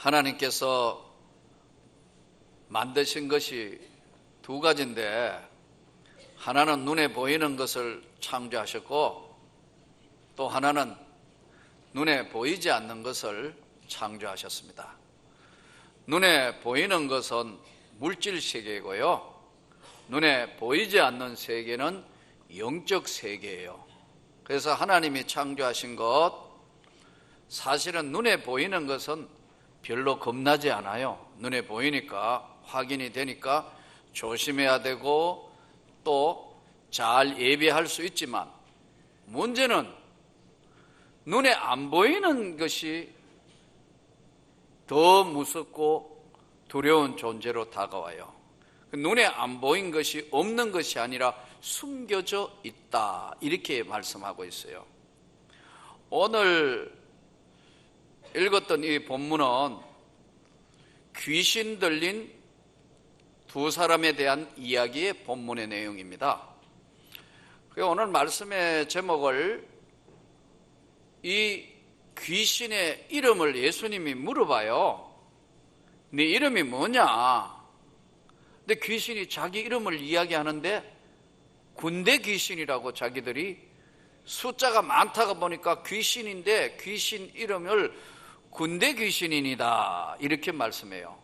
하나님께서 만드신 것이 두 가지인데, 하나는 눈에 보이는 것을 창조하셨고 또 하나는 눈에 보이지 않는 것을 창조하셨습니다. 눈에 보이는 것은 물질 세계이고요, 눈에 보이지 않는 세계는 영적 세계예요. 그래서 하나님이 창조하신 것, 사실은 눈에 보이는 것은 별로 겁나지 않아요. 눈에 보이니까, 확인이 되니까 조심해야 되고 또 잘 예비할 수 있지만, 문제는 눈에 안 보이는 것이 더 무섭고 두려운 존재로 다가와요. 눈에 안 보인 것이 없는 것이 아니라 숨겨져 있다, 이렇게 말씀하고 있어요. 오늘 읽었던 이 본문은 귀신 들린 두 사람에 대한 이야기의 본문의 내용입니다. 오늘 말씀의 제목을, 이 귀신의 이름을 예수님이 물어봐요. 네 이름이 뭐냐? 근데 귀신이 자기 이름을 이야기하는데 군대 귀신이라고 자기들이, 숫자가 많다가 보니까 귀신인데 귀신 이름을 군대 귀신이다 이렇게 말씀해요.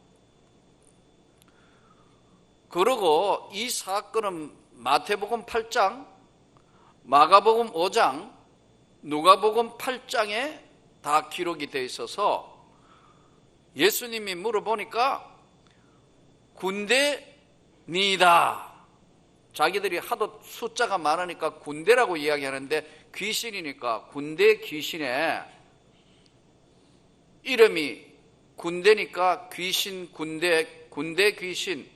그러고 이 사건은 마태복음 8장, 마가복음 5장, 누가복음 8장에 다 기록이 되어 있어서 예수님이 물어보니까 군대니다. 자기들이 하도 숫자가 많으니까 군대라고 이야기하는데 귀신이니까 군대 귀신에 이름이 군대니까 귀신, 군대 귀신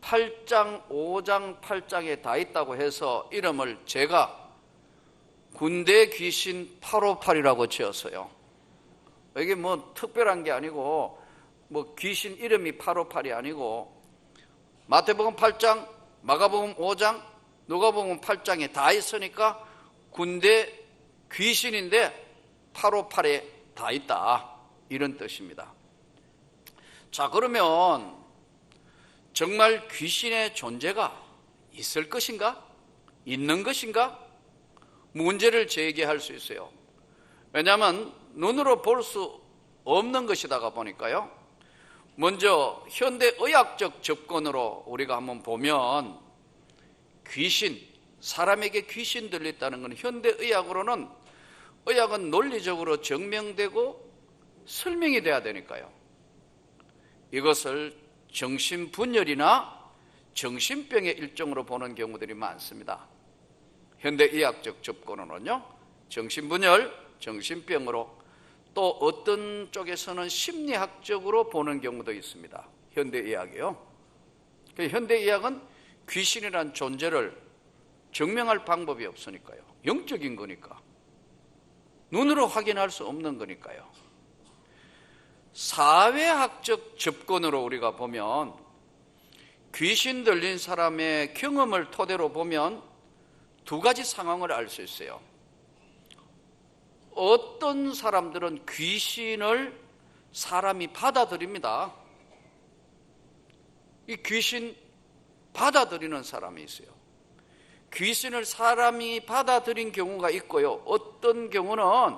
8장, 5장, 8장에 다 있다고 해서 이름을 제가 군대 귀신 858이라고 지었어요. 이게 뭐 특별한 게 아니고, 뭐 귀신 이름이 858이 아니고, 마태복음 8장, 마가복음 5장, 누가복음 8장에 다 있으니까 군대 귀신인데 858에 다 있다, 이런 뜻입니다. 자, 그러면 정말 귀신의 존재가 있을 것인가? 있는 것인가? 문제를 제기할 수 있어요. 왜냐하면 눈으로 볼 수 없는 것이다가 보니까요. 먼저 현대의학적 접근으로 우리가 한번 보면, 귀신, 사람에게 귀신 들렸다는 건 현대의학으로는, 의학은 논리적으로 증명되고 설명이 돼야 되니까요. 이것을 정신분열이나 정신병의 일종으로 보는 경우들이 많습니다. 현대의학적 접근으로는요, 정신분열, 정신병으로, 또 어떤 쪽에서는 심리학적으로 보는 경우도 있습니다. 현대의학이요. 현대의학은 귀신이란 존재를 증명할 방법이 없으니까요. 영적인 거니까, 눈으로 확인할 수 없는 거니까요. 사회학적 접근으로 우리가 보면, 귀신 들린 사람의 경험을 토대로 보면 두 가지 상황을 알 수 있어요. 어떤 사람들은 귀신을 사람이 받아들입니다. 이 귀신 받아들이는 사람이 있어요. 귀신을 사람이 받아들인 경우가 있고요, 어떤 경우는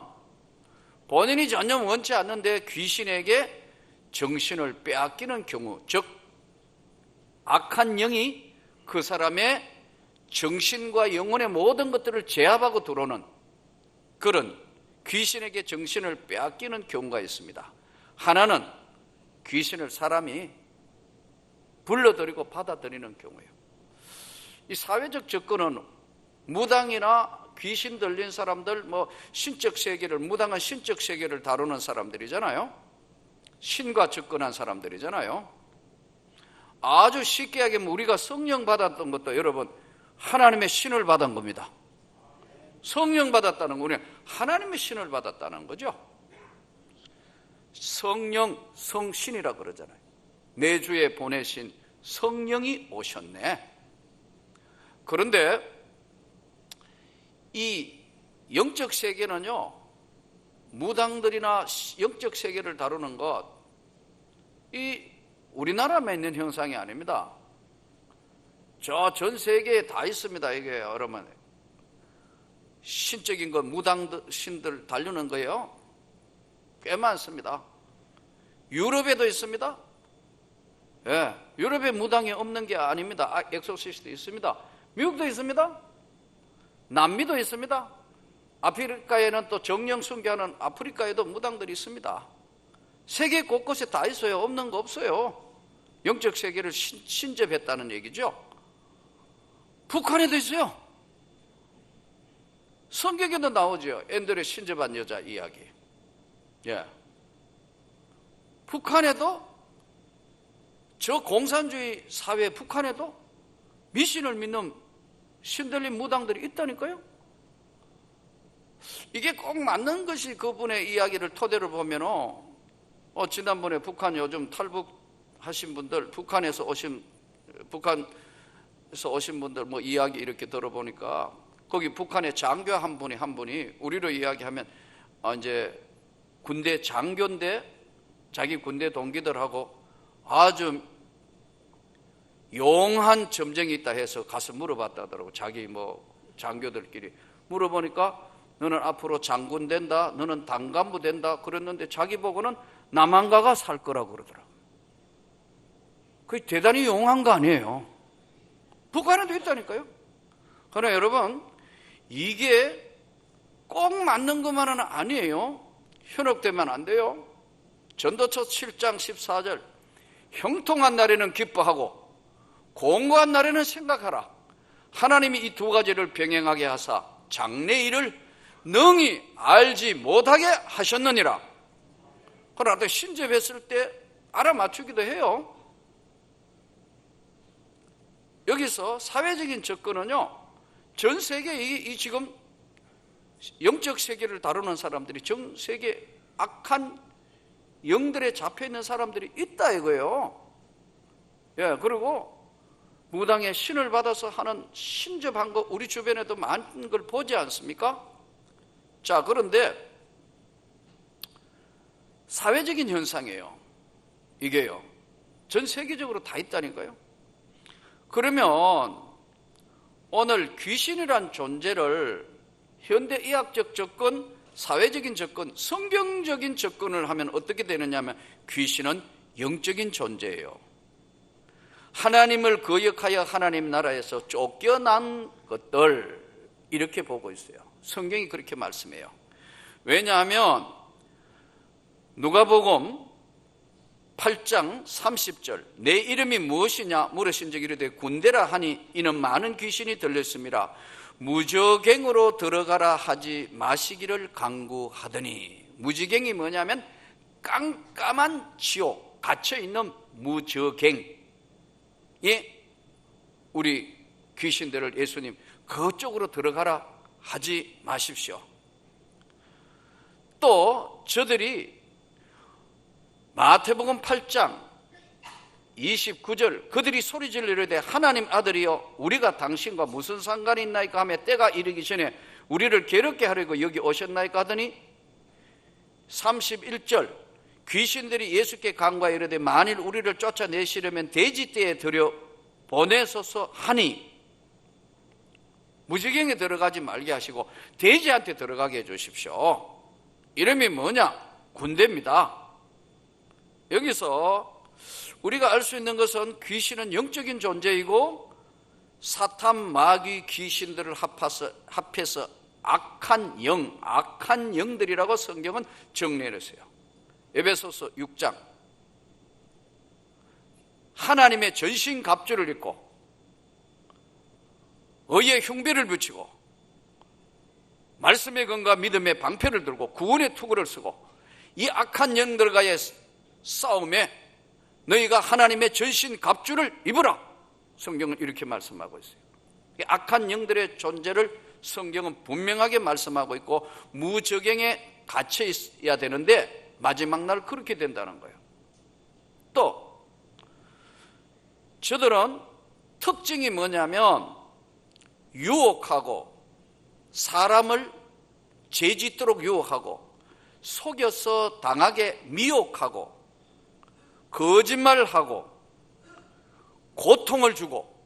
본인이 전혀 원치 않는데 귀신에게 정신을 빼앗기는 경우, 즉 악한 영이 그 사람의 정신과 영혼의 모든 것들을 제압하고 들어오는 그런 귀신에게 정신을 빼앗기는 경우가 있습니다. 하나는 귀신을 사람이 불러들이고 받아들이는 경우예요. 이 사회적 접근은 무당이나 귀신 들린 사람들, 신적 세계를, 무당은 신적 세계를 다루는 사람들이잖아요. 신과 접근한 사람들이잖아요. 아주 쉽게 얘기하면 우리가 성령 받았던 것도 여러분 하나님의 신을 받은 겁니다. 성령 받았다는 건 우리는 하나님의 신을 받았다는 거죠. 성령, 성신이라 그러잖아요. 내 주에 보내신 성령이 오셨네. 그런데 이 영적 세계는요, 무당들이나 영적 세계를 다루는 것, 이 우리나라만 있는 형상이 아닙니다. 저 전 세계에 다 있습니다. 이게 여러분, 신적인 거 무당 신들 다루는 거예요. 꽤 많습니다. 유럽에도 있습니다. 예, 유럽에 무당이 없는 게 아닙니다. 엑소시스트 있습니다. 미국도 있습니다. 남미도 있습니다. 아프리카에는 또 정령 순교하는 아프리카에도 무당들이 있습니다. 세계 곳곳에 다 있어요. 없는 거 없어요. 영적 세계를 신접했다는 얘기죠. 북한에도 있어요. 성경에도 나오죠. 앤드레 신접한 여자 이야기. 예. 북한에도, 저 공산주의 사회 북한에도 미신을 믿는 신들린 무당들이 있다니까요. 이게 꼭 맞는 것이 그분의 이야기를 토대로 보면 지난번에 북한 요즘 탈북하신 분들, 북한에서 오신 분들 뭐 이야기 이렇게 들어보니까 거기 북한의 장교 한 분이 우리로 이야기하면 이제 군대 장교인데 자기 군대 동기들하고 아주 용한 점쟁이 있다 해서 가서 물어봤다더라고. 자기 뭐 장교들끼리 물어보니까 너는 앞으로 장군 된다, 너는 당간부 된다 그랬는데 자기 보고는 남한가가 살 거라고 그러더라고. 그게 대단히 용한 거 아니에요. 북한에도 있다니까요. 그러나 여러분, 이게 꼭 맞는 것만은 아니에요. 현혹되면 안 돼요. 전도서 7장 14절, 형통한 날에는 기뻐하고 공고한 날에는 생각하라. 하나님이 이 두 가지를 병행하게 하사 장래일을 능히 알지 못하게 하셨느니라. 그러나 신접했을 때 알아맞추기도 해요. 여기서 사회적인 접근은요, 전 세계 이 지금 영적 세계를 다루는 사람들이 전 세계 악한 영들에 잡혀있는 사람들이 있다 이거예요. 예, 그리고 무당의 신을 받아서 하는 신접한 거 우리 주변에도 많은 걸 보지 않습니까? 자, 그런데 사회적인 현상이에요. 이게요. 전 세계적으로 다 있다니까요. 그러면 오늘 귀신이란 존재를 현대의학적 접근, 사회적인 접근, 성경적인 접근을 하면 어떻게 되느냐 하면 귀신은 영적인 존재예요. 하나님을 거역하여 하나님 나라에서 쫓겨난 것들, 이렇게 보고 있어요. 성경이 그렇게 말씀해요. 왜냐하면 누가복음 8장 30절, 내 이름이 무엇이냐 물으신 적 이르되 군대라 하니 이는 많은 귀신이 들렸습니다. 무저갱으로 들어가라 하지 마시기를 강구하더니, 무저갱이 뭐냐면 깜깜한 지옥, 갇혀있는 무저갱. 예, 우리 귀신들을 예수님 그쪽으로 들어가라 하지 마십시오. 또 저들이 마태복음 8장 29절, 그들이 소리질러 이르되 하나님 아들이여 우리가 당신과 무슨 상관이 있나이까 하며 때가 이르기 전에 우리를 괴롭게 하려고 여기 오셨나이까 하더니 31절, 귀신들이 예수께 간구하여 이르되 만일 우리를 쫓아내시려면 돼지떼에 들여 보내소서 하니, 무지경에 들어가지 말게 하시고 돼지한테 들어가게 해 주십시오. 이름이 뭐냐? 군대입니다. 여기서 우리가 알 수 있는 것은 귀신은 영적인 존재이고 사탄, 마귀, 귀신들을 합해서 악한 영들이라고 성경은 정리했어요. 에베소서 6장, 하나님의 전신갑주를 입고 의의 흉배를 붙이고 말씀의 건과 믿음의 방패를 들고 구원의 투구를 쓰고 이 악한 영들과의 싸움에 너희가 하나님의 전신갑주를 입으라. 성경은 이렇게 말씀하고 있어요. 악한 영들의 존재를 성경은 분명하게 말씀하고 있고 무저갱에 갇혀 있어야 되는데 마지막 날 그렇게 된다는 거예요. 또 저들은 특징이 뭐냐면 유혹하고 사람을 죄짓도록 유혹하고 속여서 당하게 미혹하고 거짓말을 하고 고통을 주고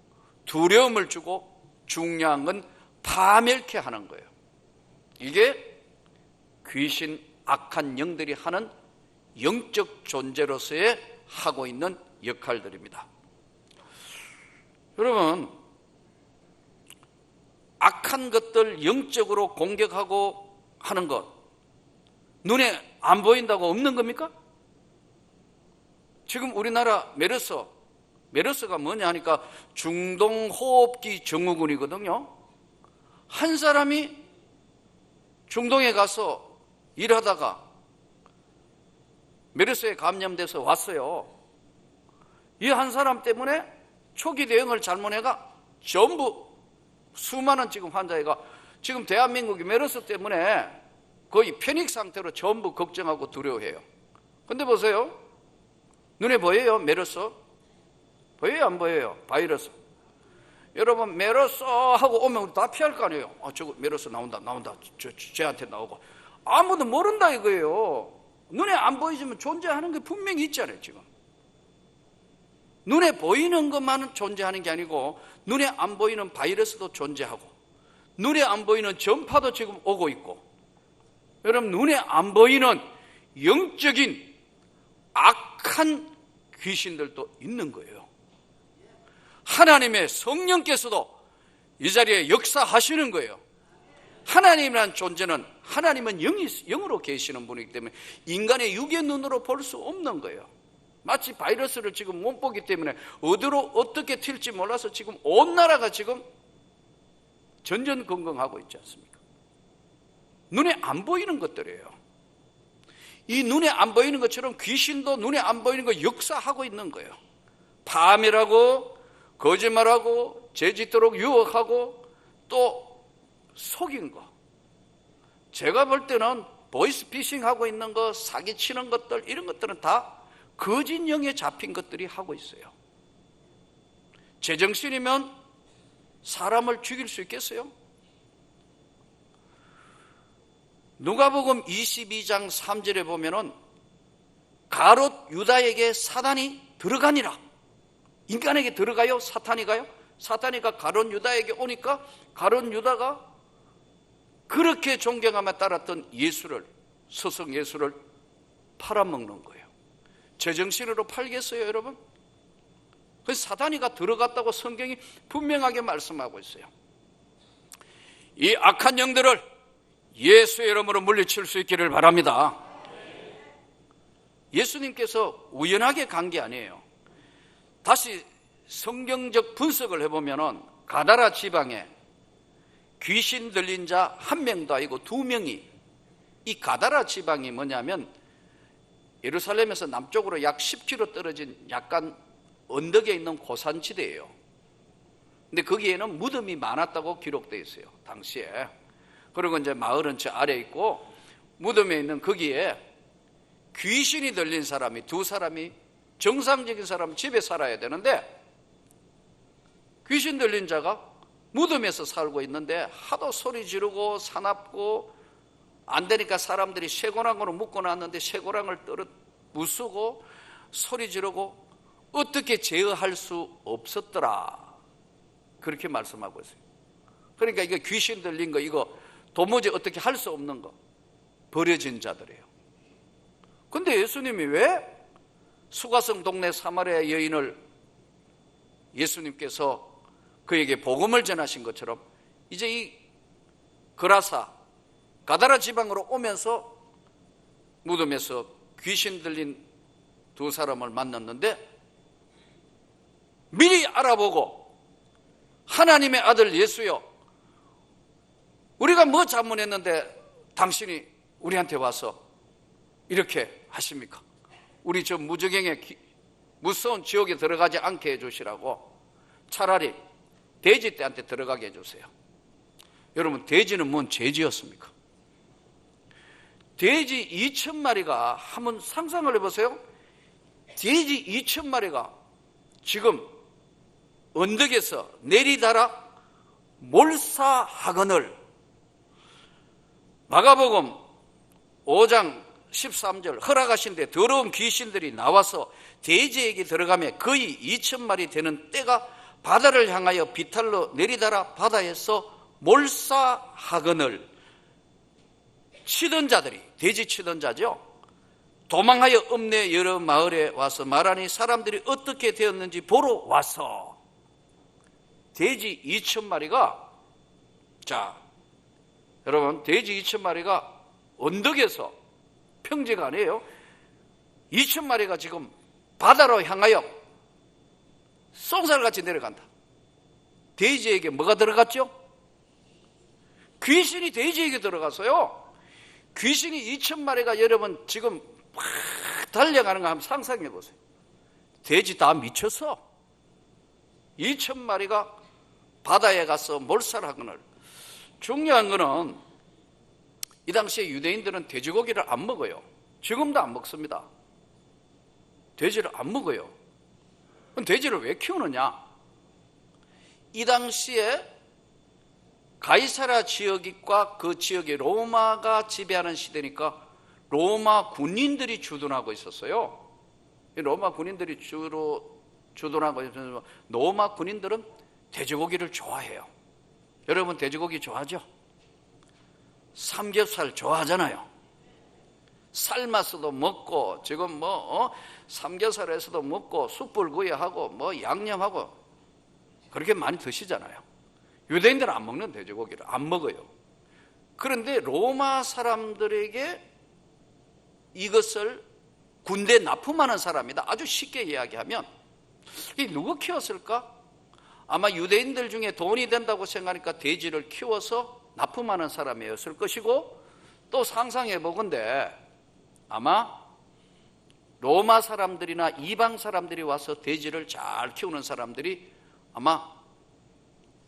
두려움을 주고 중요한 건 파멸케 하는 거예요. 이게 귀신, 악한 영들이 하는 영적 존재로서의 하고 있는 역할들입니다. 여러분, 악한 것들 영적으로 공격하고 하는 것 눈에 안 보인다고 없는 겁니까? 지금 우리나라 메르스가 뭐냐 하니까 중동호흡기 증후군이거든요. 한 사람이 중동에 가서 일하다가 메르스에 감염돼서 왔어요. 이 한 사람 때문에 초기 대응을 잘못해가 전부 수많은 지금 환자가 지금 대한민국이 메르스 때문에 거의 패닉 상태로 전부 걱정하고 두려워해요. 근데 보세요. 눈에 보여요? 메르스? 보여요? 안 보여요? 바이러스. 여러분, 메르스 하고 오면 우리 다 피할 거 아니에요. 저거 메르스 나온다. 쟤한테 나오고. 아무도 모른다 이거예요. 눈에 안 보이지만 존재하는 게 분명히 있잖아요, 지금. 눈에 보이는 것만은 존재하는 게 아니고 눈에 안 보이는 바이러스도 존재하고 눈에 안 보이는 전파도 지금 오고 있고, 여러분, 눈에 안 보이는 영적인 악한 귀신들도 있는 거예요. 하나님의 성령께서도 이 자리에 역사하시는 거예요. 하나님이란 존재는, 하나님은 영으로 계시는 분이기 때문에 인간의 육의 눈으로 볼 수 없는 거예요. 마치 바이러스를 지금 못 보기 때문에 어디로 어떻게 튈지 몰라서 지금 온 나라가 지금 전전긍긍하고 있지 않습니까? 눈에 안 보이는 것들이에요. 이 눈에 안 보이는 것처럼 귀신도 눈에 안 보이는 거 역사하고 있는 거예요. 파멸하고 거짓말하고 죄짓도록 유혹하고 또 속인 거. 제가 볼 때는 보이스피싱하고 있는 거, 사기치는 것들, 이런 것들은 다 거짓 영에 잡힌 것들이 하고 있어요. 제정신이면 사람을 죽일 수 있겠어요? 누가복음 22장 3절에 보면은 가롯 유다에게 사단이 들어가니라. 인간에게 들어가요? 사탄이 가요? 사탄이가 가롯 유다에게 오니까 가롯 유다가 그렇게 존경하며 따랐던 예수를, 스승 예수를 팔아먹는 거예요. 제정신으로 팔겠어요, 여러분? 그래서 사단이가 들어갔다고 성경이 분명하게 말씀하고 있어요. 이 악한 영들을 예수의 이름으로 물리칠 수 있기를 바랍니다. 예수님께서 우연하게 간 게 아니에요. 다시 성경적 분석을 해보면 가다라 지방에 귀신 들린 자 한 명도 아니고 두 명이, 이 가다라 지방이 뭐냐면 예루살렘에서 남쪽으로 약 10km 떨어진 약간 언덕에 있는 고산지대예요. 근데 거기에는 무덤이 많았다고 기록되어 있어요, 당시에. 그리고 이제 마을은 저 아래에 있고 무덤에 있는 거기에 귀신이 들린 사람이 두 사람이, 정상적인 사람은 집에 살아야 되는데 귀신 들린 자가 무덤에서 살고 있는데 하도 소리 지르고 사납고 안 되니까 사람들이 쇠고랑으로 묶어놨는데 쇠고랑을 부수고 소리 지르고 어떻게 제어할 수 없었더라, 그렇게 말씀하고 있어요. 그러니까 이거 귀신 들린 거, 이거 도무지 어떻게 할 수 없는 거, 버려진 자들이에요. 근데 예수님이 왜 수가성 동네 사마리아 여인을 예수님께서 그에게 복음을 전하신 것처럼 이제 이 그라사 가다라 지방으로 오면서 무덤에서 귀신 들린 두 사람을 만났는데 미리 알아보고 하나님의 아들 예수여, 우리가 뭐 잘못했는데 당신이 우리한테 와서 이렇게 하십니까? 우리 저 무저갱의 무서운 지옥에 들어가지 않게 해주시라고 차라리 돼지 떼한테 들어가게 해주세요. 여러분, 돼지는 뭔 죄지었습니까? 돼지 2,000마리가, 한번 상상을 해보세요. 돼지 2,000마리가 지금 언덕에서 내리다라 몰사하거늘, 마가복음 5장 13절 허락하신데 더러운 귀신들이 나와서 돼지에게 들어가며 거의 2,000마리 되는 떼가 바다를 향하여 비탈로 내리다라 바다에서 몰사하거늘. 치던 자들이, 돼지 치던 자죠, 도망하여 읍내 여러 마을에 와서 말하니 사람들이 어떻게 되었는지 보러 와서 돼지 2,000마리가, 자 여러분, 돼지 2,000마리가 언덕에서, 평지가 아니에요, 2,000마리가 지금 바다로 향하여 쏜살같이 내려간다. 돼지에게 뭐가 들어갔죠? 귀신이 돼지에게 들어갔어요. 귀신이 2,000마리가 여러분 지금 막 달려가는 거 한번 상상해 보세요. 돼지 다 미쳤어. 2,000마리가 바다에 가서 몰살하거늘. 중요한 거는 이 당시에 유대인들은 돼지고기를 안 먹어요. 지금도 안 먹습니다. 돼지를 안 먹어요. 그럼 돼지를 왜 키우느냐? 이 당시에 가이사랴 지역과 그 지역에 로마가 지배하는 시대니까 로마 군인들이 주둔하고 있었어요. 로마 군인들이 주로 주둔하고 있어서 로마 군인들은 돼지고기를 좋아해요. 여러분 돼지고기 좋아하죠? 삼겹살 좋아하잖아요. 삶아서도 먹고, 지금 삼겹살에서도 먹고, 숯불구이하고 양념하고 그렇게 많이 드시잖아요. 유대인들은 안 먹는 돼지고기를 안 먹어요. 그런데 로마 사람들에게 이것을 군대에 납품하는 사람이다. 아주 쉽게 이야기하면 이 누구 키웠을까? 아마 유대인들 중에 돈이 된다고 생각하니까 돼지를 키워서 납품하는 사람이었을 것이고, 또 상상해 보건대 아마 로마 사람들이나 이방 사람들이 와서 돼지를 잘 키우는 사람들이 아마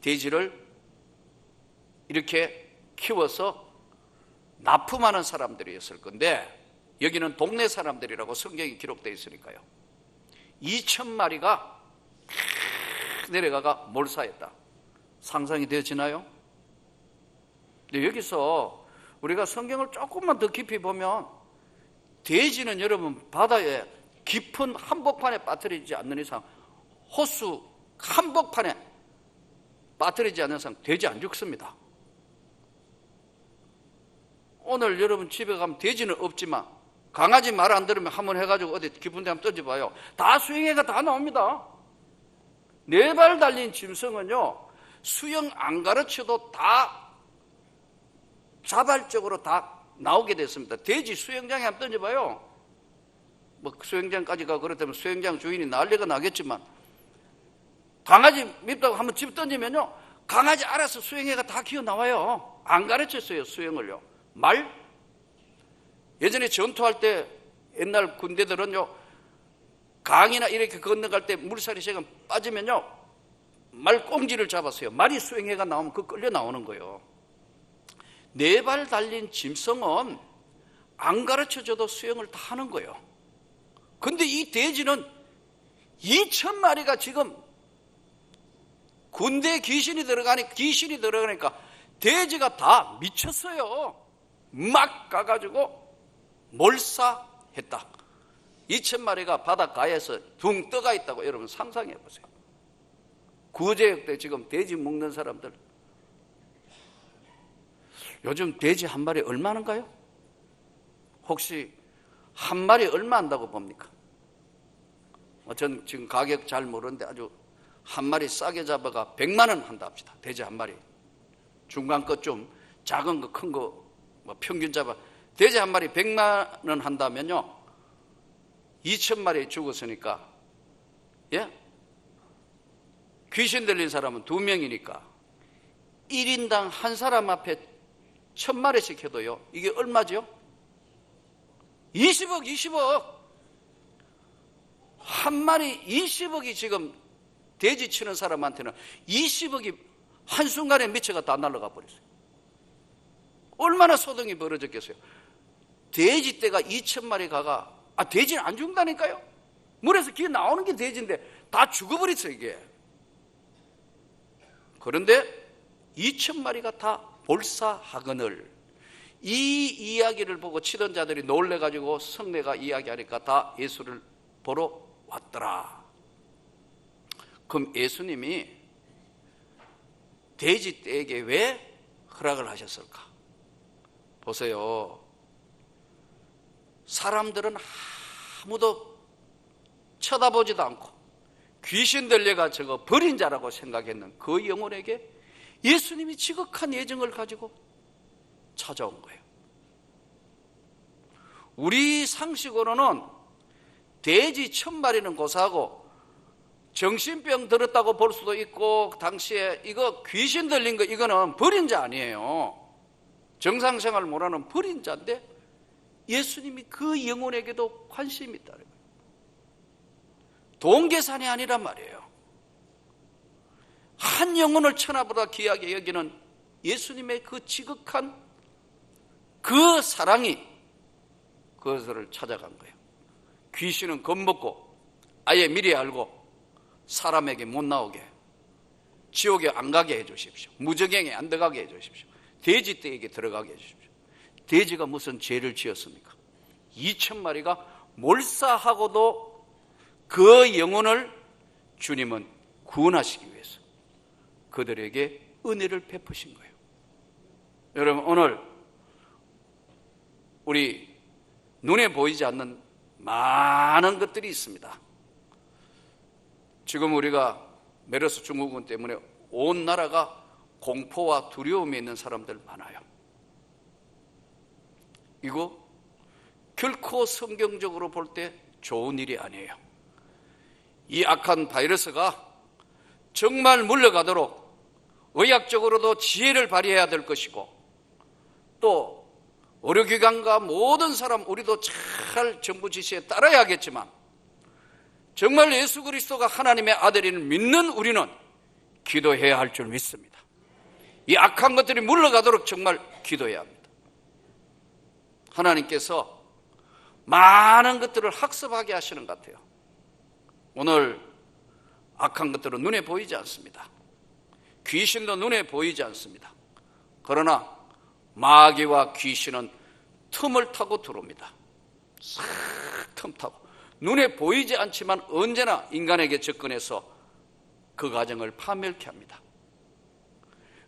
돼지를 이렇게 키워서 납품하는 사람들이었을 건데, 여기는 동네 사람들이라고 성경이 기록되어 있으니까요. 2,000마리가 내려가가 몰사했다. 상상이 되어지나요? 근데 여기서 우리가 성경을 조금만 더 깊이 보면 돼지는 여러분 바다에 깊은 한복판에 빠뜨리지 않는 이상, 호수 한복판에 빠뜨리지 않는 이상 돼지 안 죽습니다. 오늘 여러분 집에 가면 돼지는 없지만 강아지 말 안 들으면 한번 해가지고 어디 깊은 데 한번 던져봐요. 다 수영해가 다 나옵니다. 4발 달린 짐승은요, 수영 안 가르쳐도 다 자발적으로 다 나오게 됐습니다. 돼지 수영장에 한번 던져봐요. 수영장까지 가고 그렇다면 수영장 주인이 난리가 나겠지만, 강아지 밉다고 한번 집 던지면요, 강아지 알아서 수영해가 다 기어 나와요. 안 가르쳤어요, 수영을요. 예전에 전투할 때 옛날 군대들은요, 강이나 이렇게 건너갈 때 물살이 세금 빠지면요, 말 꽁지를 잡았어요. 말이 수영해가 나오면 그 끌려 나오는 거예요. 4발 달린 짐승은 안 가르쳐줘도 수영을 다 하는 거예요. 근데 이 돼지는 2,000마리가 지금 군대에 귀신이 들어가니까 돼지가 다 미쳤어요. 막 가가지고 몰사했다. 2,000마리가 바닷가에서 둥 떠가 있다고 여러분 상상해 보세요. 구제역 때 지금 돼지 먹는 사람들, 요즘 돼지 한 마리 얼마인가요? 혹시 한 마리 얼마 한다고 봅니까? 전 지금 가격 잘 모르는데 아주 한 마리 싸게 잡아가 100만 원 한다 합시다. 돼지 한 마리. 중간 것 좀 작은 거 큰 거 평균 잡아 돼지 한 마리 100만 원 한다면요, 2,000마리 죽었으니까, 예? 귀신 들린 사람은 2명이니까 1인당 한 사람 앞에 1,000마리씩 해도요, 이게 얼마죠? 20억. 한 마리 20억이 지금 돼지 치는 사람한테는 20억이 한순간에 미쳐가 다 날아가 버렸어요. 얼마나 소동이 벌어졌겠어요. 돼지 떼가 2,000마리 가가, 돼지는 안 죽는다니까요. 물에서 기어 나오는 게 돼지인데 다 죽어버렸어요, 이게. 그런데 2,000마리가 다 몰사하거늘. 이 이야기를 보고 치던 자들이 놀래가지고 성례가 이야기하니까 다 예수를 보러 왔더라. 그럼 예수님이 돼지떼에게 왜 허락을 하셨을까? 보세요. 사람들은 아무도 쳐다보지도 않고 귀신 들려가 저거 버린 자라고 생각했는 그 영혼에게 예수님이 지극한 예정을 가지고 찾아온 거예요. 우리 상식으로는 돼지 1000마리는 고사하고 정신병 들었다고 볼 수도 있고, 당시에 이거 귀신 들린 거 이거는 버린 자 아니에요. 정상생활 못하는 버린 자인데 예수님이 그 영혼에게도 관심이 있다는 거예요. 돈 계산이 아니란 말이에요. 한 영혼을 천하보다 귀하게 여기는 예수님의 그 지극한 그 사랑이 그것을 찾아간 거예요. 귀신은 겁먹고 아예 미리 알고 사람에게 못 나오게, 지옥에 안 가게 해주십시오. 무저갱에 안 들어가게 해주십시오. 돼지떼에게 들어가게 해주십시오. 돼지가 무슨 죄를 지었습니까? 2000마리가 몰사하고도 그 영혼을 주님은 구원하시기 위해서 그들에게 은혜를 베푸신 거예요. 여러분, 오늘 우리 눈에 보이지 않는 많은 것들이 있습니다. 지금 우리가 메르스 증후군 때문에 온 나라가 공포와 두려움에 있는 사람들 많아요. 이거 결코 성경적으로 볼 때 좋은 일이 아니에요. 이 악한 바이러스가 정말 물러가도록 의학적으로도 지혜를 발휘해야 될 것이고, 또 의료기관과 모든 사람, 우리도 잘 정부 지시에 따라야겠지만, 정말 예수 그리스도가 하나님의 아들임을 믿는 우리는 기도해야 할 줄 믿습니다. 이 악한 것들이 물러가도록 정말 기도해야 합니다. 하나님께서 많은 것들을 학습하게 하시는 것 같아요. 오늘 악한 것들은 눈에 보이지 않습니다. 귀신도 눈에 보이지 않습니다. 그러나 마귀와 귀신은 틈을 타고 들어옵니다. 싹 틈 타고 눈에 보이지 않지만 언제나 인간에게 접근해서 그 가정을 파멸케 합니다.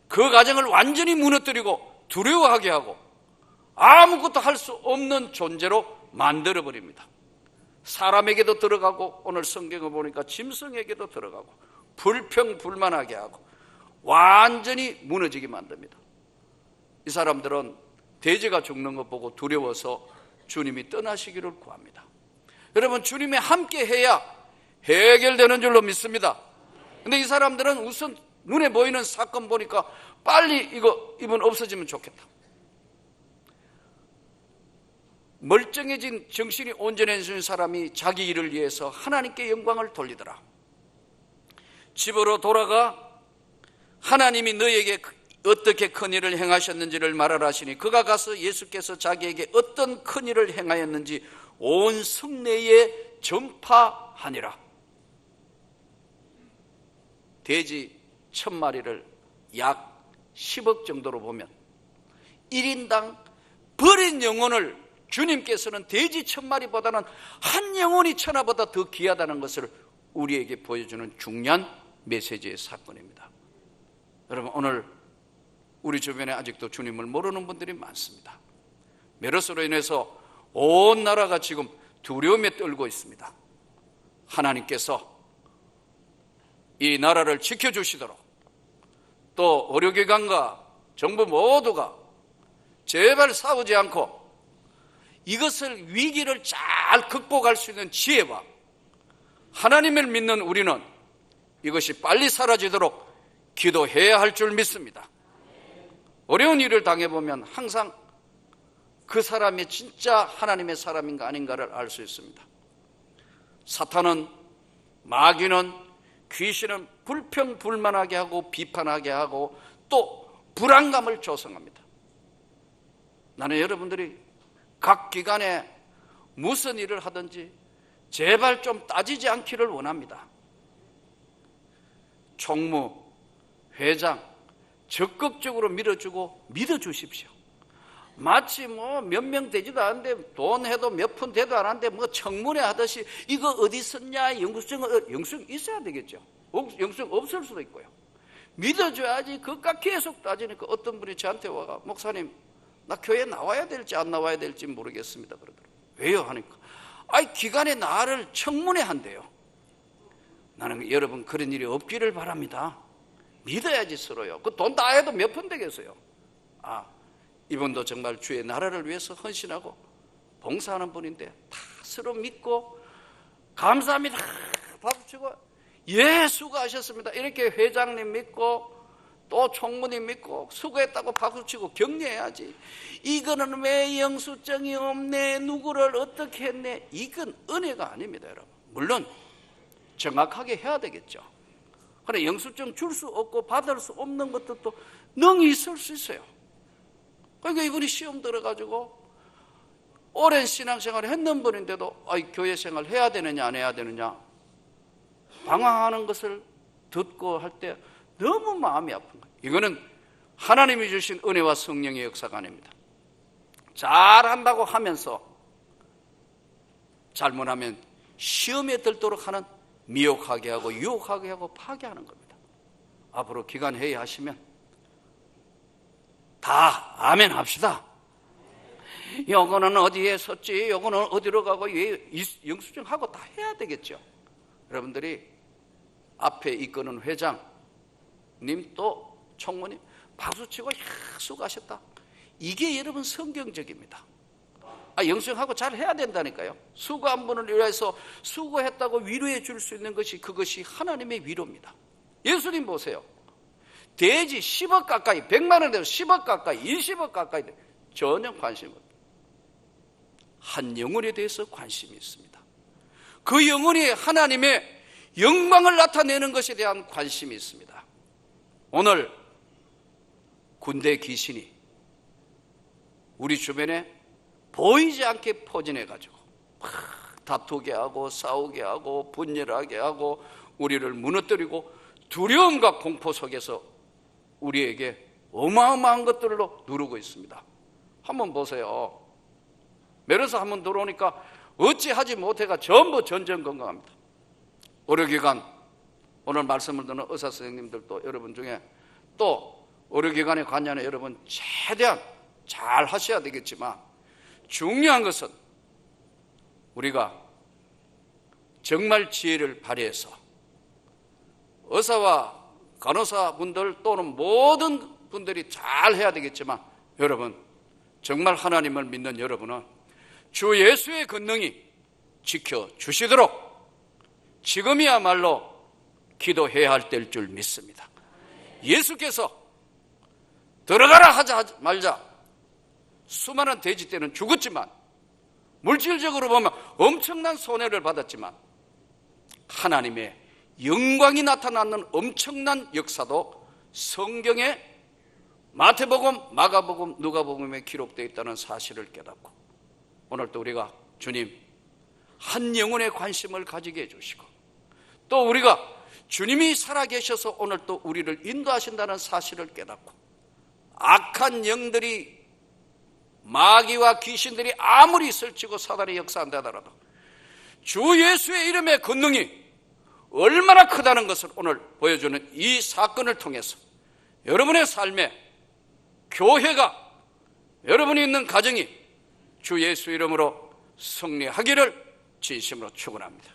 그 가정을 완전히 무너뜨리고 두려워하게 하고 아무것도 할 수 없는 존재로 만들어버립니다. 사람에게도 들어가고, 오늘 성경을 보니까 짐승에게도 들어가고, 불평불만하게 하고 완전히 무너지게 만듭니다. 이 사람들은 돼지가 죽는 것 보고 두려워서 주님이 떠나시기를 구합니다. 여러분, 주님이 함께 해야 해결되는 줄로 믿습니다. 근데 이 사람들은 우선 눈에 보이는 사건 보니까 빨리 이분 없어지면 좋겠다. 멀쩡해진, 정신이 온전해진 사람이 자기 일을 위해서 하나님께 영광을 돌리더라. 집으로 돌아가 하나님이 너에게 어떻게 큰 일을 행하셨는지를 말하라 하시니, 그가 가서 예수께서 자기에게 어떤 큰 일을 행하였는지 온 성내에 전파하니라. 돼지 1000마리를 약 10억 정도로 보면 1인당 버린 영혼을 주님께서는 돼지 1000마리보다는 한 영혼이 천하보다 더 귀하다는 것을 우리에게 보여주는 중요한 메시지의 사건입니다. 여러분, 오늘 우리 주변에 아직도 주님을 모르는 분들이 많습니다. 메르스로 인해서 온 나라가 지금 두려움에 떨고 있습니다. 하나님께서 이 나라를 지켜주시도록, 또 의료기관과 정부 모두가 제발 싸우지 않고 이것을, 위기를 잘 극복할 수 있는 지혜와 하나님을 믿는 우리는 이것이 빨리 사라지도록 기도해야 할 줄 믿습니다. 어려운 일을 당해보면 항상 그 사람이 진짜 하나님의 사람인가 아닌가를 알 수 있습니다. 사탄은, 마귀는, 귀신은 불평불만하게 하고 비판하게 하고 또 불안감을 조성합니다. 나는 여러분들이 각 기관에 무슨 일을 하든지 제발 좀 따지지 않기를 원합니다. 총무, 회장 적극적으로 밀어주고 믿어주십시오. 마치 뭐 몇 명 되지도 않는데 돈 해도 몇 푼 되도 않았는데 뭐 청문회 하듯이 이거 어디 썼냐, 영수증 있어야 되겠죠. 영수증 없을 수도 있고요. 믿어줘야지. 그까 계속 따지니까 어떤 분이 저한테 와가, 목사님 나 교회 나와야 될지 안 나와야 될지 모르겠습니다 그러더라고요. 왜요? 하니까 아이 기간에 나를 청문회 한대요. 나는 여러분 그런 일이 없기를 바랍니다. 믿어야지 서로요. 그 돈 다 해도 몇 푼 되겠어요. 이분도 정말 주의 나라를 위해서 헌신하고 봉사하는 분인데 다 서로 믿고 감사합니다 박수치고 예 수고하셨습니다 이렇게 회장님 믿고 또 총무님 믿고 수고했다고 박수치고 격려해야지. 이거는 왜 영수증이 없네, 누구를 어떻게 했네, 이건 은혜가 아닙니다 여러분. 물론 정확하게 해야 되겠죠. 그러나 영수증 줄 수 없고 받을 수 없는 것도 능히 있을 수 있어요. 그러니까 이분이 시험 들어가지고 오랜 신앙생활을 했는 분인데도 교회 생활 해야 되느냐 안 해야 되느냐 방황하는 것을 듣고 할 때 너무 마음이 아픈 거예요. 이거는 하나님이 주신 은혜와 성령의 역사가 아닙니다. 잘한다고 하면서 잘못하면 시험에 들도록 하는 미혹하게 하고 유혹하게 하고 파괴하는 겁니다. 앞으로 기간 회의하시면 다 아멘 합시다. 요거는 어디에 섰지, 요거는 어디로 가고, 영수증 하고 다 해야 되겠죠. 여러분들이 앞에 이끄는 회장님 또 총무님 박수치고 수고하셨다. 이게 여러분 성경적입니다. 영수증하고 잘 해야 된다니까요. 수고한 분을 위해서 수고했다고 위로해 줄 수 있는 것이 그것이 하나님의 위로입니다. 예수님 보세요. 돼지 10억 가까이, 100만 원 되고 10억 가까이, 20억 가까이 전혀 관심 없습니다. 한 영혼에 대해서 관심이 있습니다. 그 영혼이 하나님의 영광을 나타내는 것에 대한 관심이 있습니다. 오늘 군대 귀신이 우리 주변에 보이지 않게 포진해가지고 다투게 하고 싸우게 하고 분열하게 하고 우리를 무너뜨리고 두려움과 공포 속에서 우리에게 어마어마한 것들로 누르고 있습니다. 한번 보세요. 메르스 한번 들어오니까 어찌하지 못해가 전부 전전긍긍합니다. 의료기관, 오늘 말씀을 듣는 의사 선생님들도 여러분 중에 또 의료기관에 관여하는 여러분 최대한 잘 하셔야 되겠지만 중요한 것은 우리가 정말 지혜를 발휘해서 의사와 간호사분들 또는 모든 분들이 잘 해야 되겠지만 여러분 정말 하나님을 믿는 여러분은 주 예수의 권능이 지켜주시도록 지금이야말로 기도해야 할 때일 줄 믿습니다. 예수께서 들어가라 하자 말자 수많은 돼지 떼는 죽었지만 물질적으로 보면 엄청난 손해를 받았지만 하나님의 영광이 나타나는 엄청난 역사도 성경에 마태복음, 마가복음, 누가복음에 기록되어 있다는 사실을 깨닫고 오늘도 우리가 주님 한 영혼에 관심을 가지게 해주시고 또 우리가 주님이 살아계셔서 오늘 또 우리를 인도하신다는 사실을 깨닫고 악한 영들이 마귀와 귀신들이 아무리 설치고 사단이 역사한다 하더라도 주 예수의 이름의 권능이 얼마나 크다는 것을 오늘 보여주는 이 사건을 통해서 여러분의 삶에 교회가 여러분이 있는 가정이 주 예수 이름으로 승리하기를 진심으로 축원합니다.